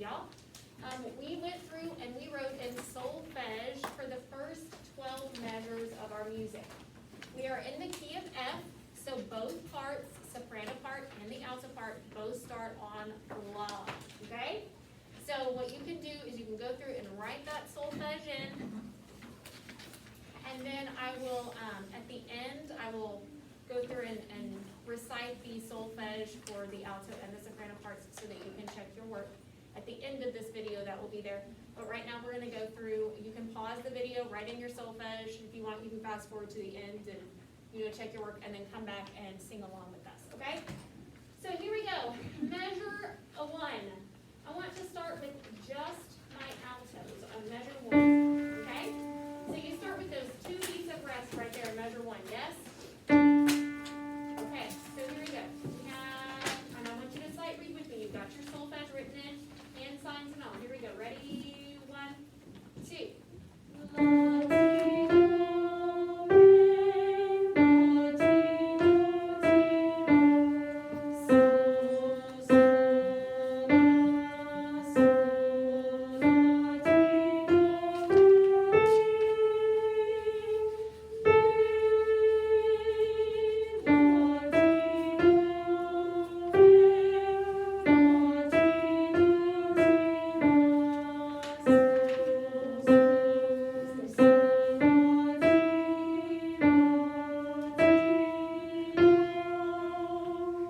y'all. We went through and we wrote in solfege for the first 12 measures of our music. We are in the key of F, so both parts, soprano part and the alto part, both start on la, okay? So what you can do is you can go through and write that solfege in, and then I will, at the end, I will go through and recite the solfege for the alto and the soprano parts so that you can check your work. At the end of this video, that will be there. But right now, we're going to go through. You can pause the video, write in your solfege. If you want, you can fast forward to the end and check your work, and then come back and sing along with us. Okay? So here we go. Measure a 1. I want to start with just my altos on measure 1. Okay? So you start with those 2 beats of rest right there, measure 1. Yes? Okay, so here we go. We have, and I want you to sight read with me. You've got your solfege written in, hand signs and all. Here we go. Ready? 1, 2.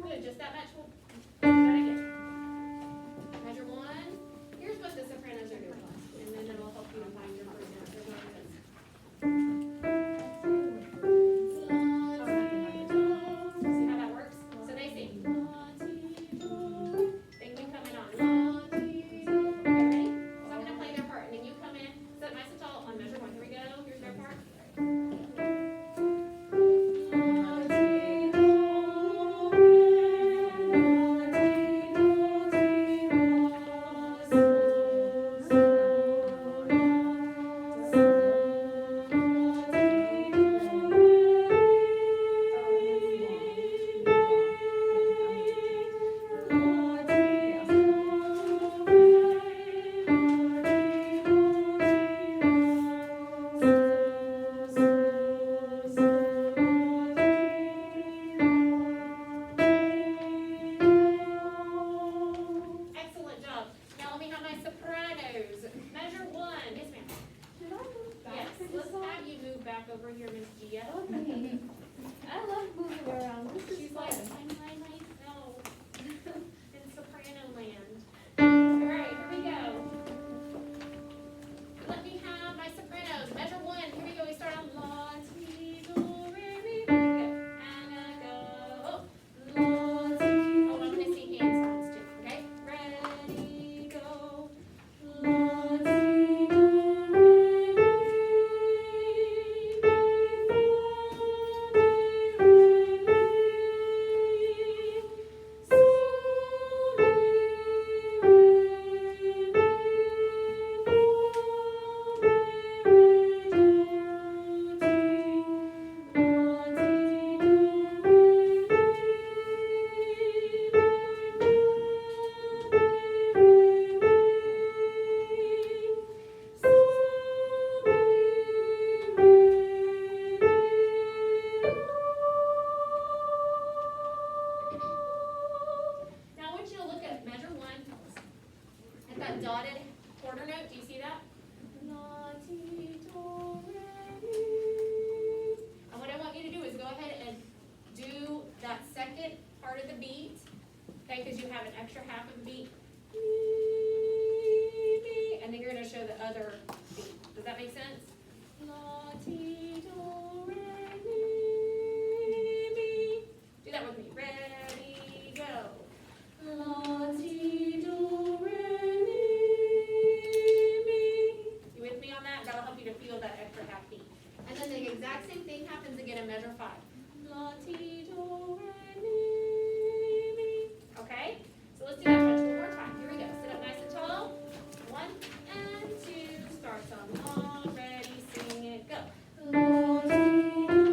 Good, just that much. We'll do that again. Measure 1. Here's what the sopranos are doing, and then it'll help you to find your first note. They're going this. See how that works? So they sing. Then you come in on. Okay, ready? So I'm going to play their part, and then you come in, sit nice and tall on measure 1. Here we go. Here's their part. Excellent job. Now let me have my sopranos. Measure 1. Yes, ma'am. Should I move back Yes. for this Let's song? have you move back over here, Miss Gia. Okay. I love moving around. This is She's fun. like, no. In soprano land. All right, here we go. Let me have my sopranos. Measure 1. Here we go. We start on la, ti, do, re, mi. Good. And I go. La, ti. Oh, I'm going to see hand signs too. Okay? Ready, go. La, ti, do, re, mi. Now I want you to look at measure 1 at that dotted quarter note. Do you see that? La, ti, do, re, mi. And what I want you to do is go ahead and do that second part of the beat, okay, because you have an extra half of the beat. Mi, mi, and then you're going to show the other beat. Does that make sense? La, ti, do, re, mi, mi. Do that with me. Ready, go. La, ti, do, re, mi, mi. You with me on that? That'll help you to feel that extra half beat. And then the exact same thing happens again in measure 5. La, ti, do, re, mi, mi. Okay? So let's do that much one more time. Here we go. Sit up nice and tall. 1 and 2. Starts on la. Ready, sing it, go. La, ti, do,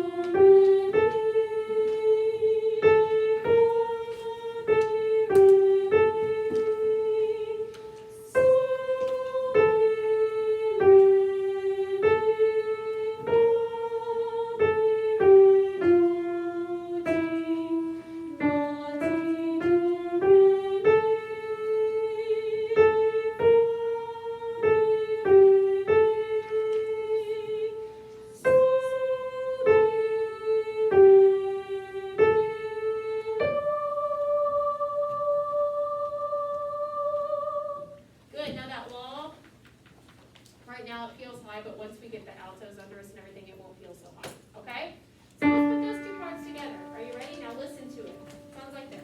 high, but once we get the altos under us and everything, it won't feel so high, okay? So let's put those two parts together. Are you ready? Now listen to it. Sounds like this.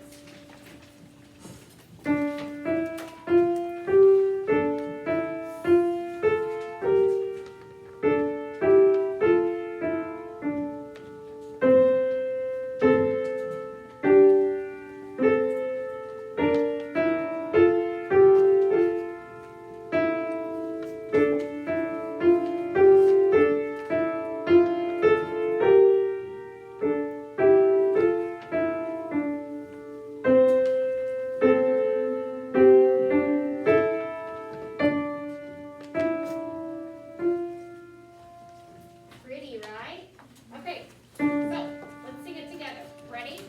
Pretty, right? Okay, so let's sing it together. Ready?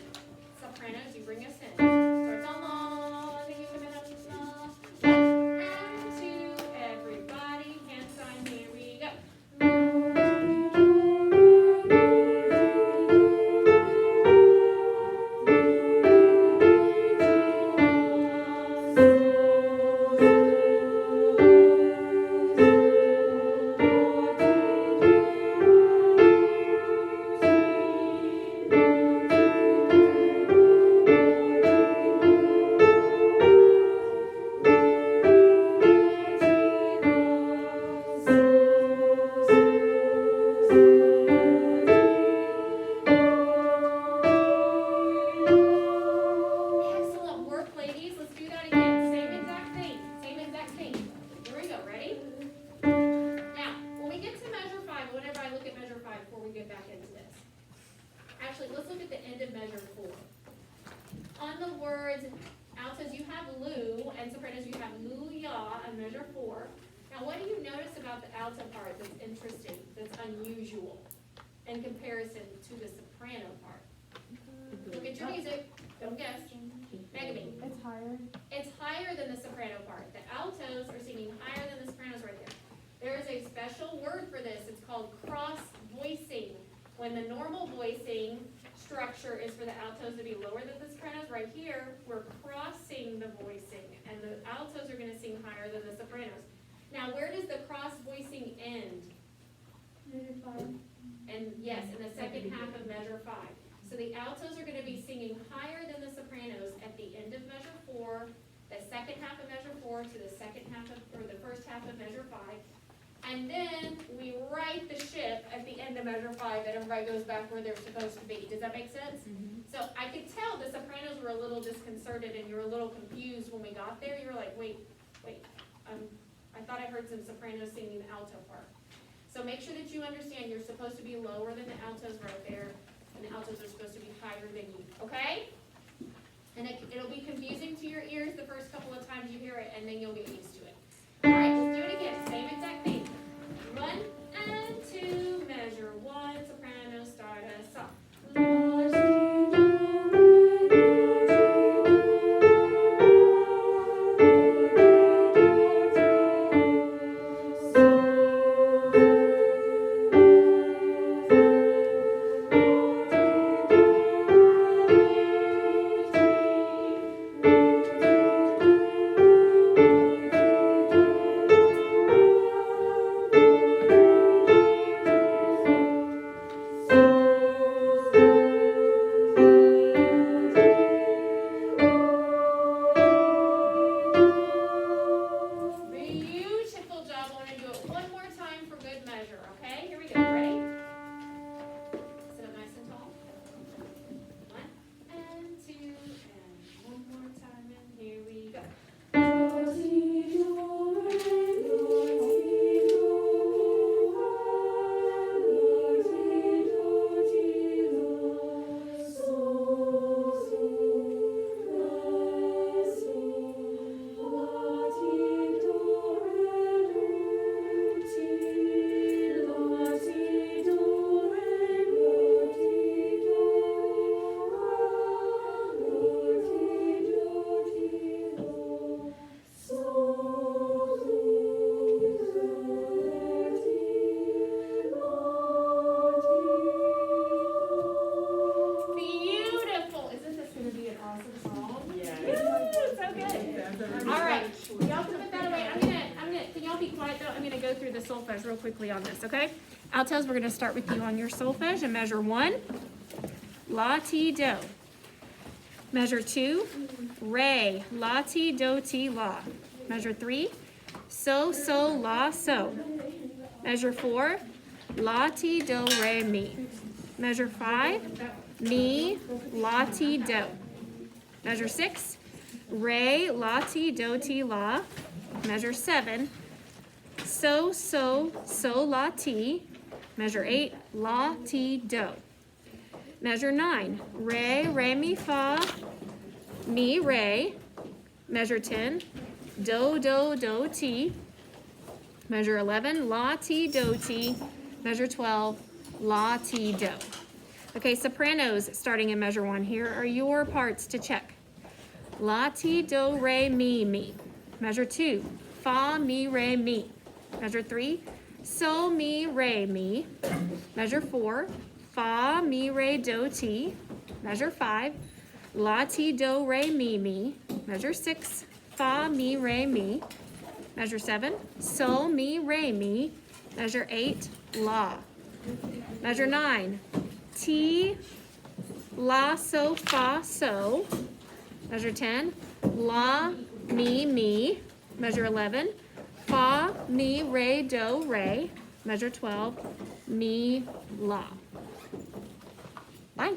Sopranos, you bring us in. Starts on la, then you come in up to la. And two, everybody, hand sign, here we go. Excellent work, ladies. Let's do that again. Same exact thing. Same exact thing. Here we go. Ready? Now, when we get to measure 5, whenever I look at measure 5 before we get back into this. Actually, let's look at the end of measure 4. On the words altos, you have lu, and sopranos, you have lu, ya, on measure 4. Now, what do you notice about the alto part that's interesting, that's unusual in comparison to the soprano part? Look at your music. Don't guess. Megami. It's higher. It's higher than the soprano part. The altos are singing higher than the sopranos right there. There is a special word for this. It's called cross voicing. When the normal voicing structure is for the altos to be lower than the sopranos, right here, we're crossing the voicing, and the altos are gonna sing higher than the sopranos. Now, where does the cross voicing end? Measure 5. And yes, in the second half of measure 5. So the altos are gonna be singing higher than the sopranos at the end of measure 4, the second half of measure 4 to the second half of, or the first half of measure 5. And then we right the ship at the end of measure 5 and everybody goes back where they're supposed to be. Does that make sense? So I could tell the sopranos were a little disconcerted and you were a little confused when we got there. You were like, wait, I thought I heard some sopranos singing the alto part. So make sure that you understand you're supposed to be lower than the altos right there, and the altos are supposed to be higher than you, okay? And it'll be confusing to your ears the first couple of times you hear it, and then you'll get used to it. All right, let's do it again, same exact thing. 1 and 2, measure 1, soprano, start us off. Beautiful job. I want to do it one more time for good measure, okay? Here we go. Ready? Sit up nice and tall. 1 and 2, and one more time, and here we go. Beautiful. Isn't this going to be an awesome song? Yeah. Woo, so good. All right, y'all can put that away. I'm gonna. Can y'all be quiet? quiet though, I'm gonna go through the solfege real quickly on this, okay? Altos, we're gonna start with you on your solfege and measure 1, la, ti, do. Measure 2, re, la, ti, do, ti, la. Measure 3, so, la, so. Measure 4, la, ti, do, re, mi. Measure 5, mi, la, ti, do. Measure 6, re, la, ti, do, ti, la. Measure 7, so, la, ti. Measure 8, la, ti, do. Measure 9, re, mi, fa, mi, re. Measure 10, do, ti. Measure 11, la, ti, do, ti. Measure 12, la, ti, do. Okay, sopranos starting in measure 1. Here are your parts to check. La, ti, do, re, mi, mi. Measure 2, fa, mi, re, mi. Measure 3, so, mi, re, mi. Measure 4, fa, mi, re, do, ti. Measure 5, la, ti, do, re, mi, mi. Measure 6, fa, mi, re, mi. Measure 7, so, mi, re, mi. Measure 8, la. Measure 9, ti, la, so, fa, so. Measure 10, la, mi, mi. Measure 11, fa, mi, re, do, re. Measure 12, mi, la. Bye.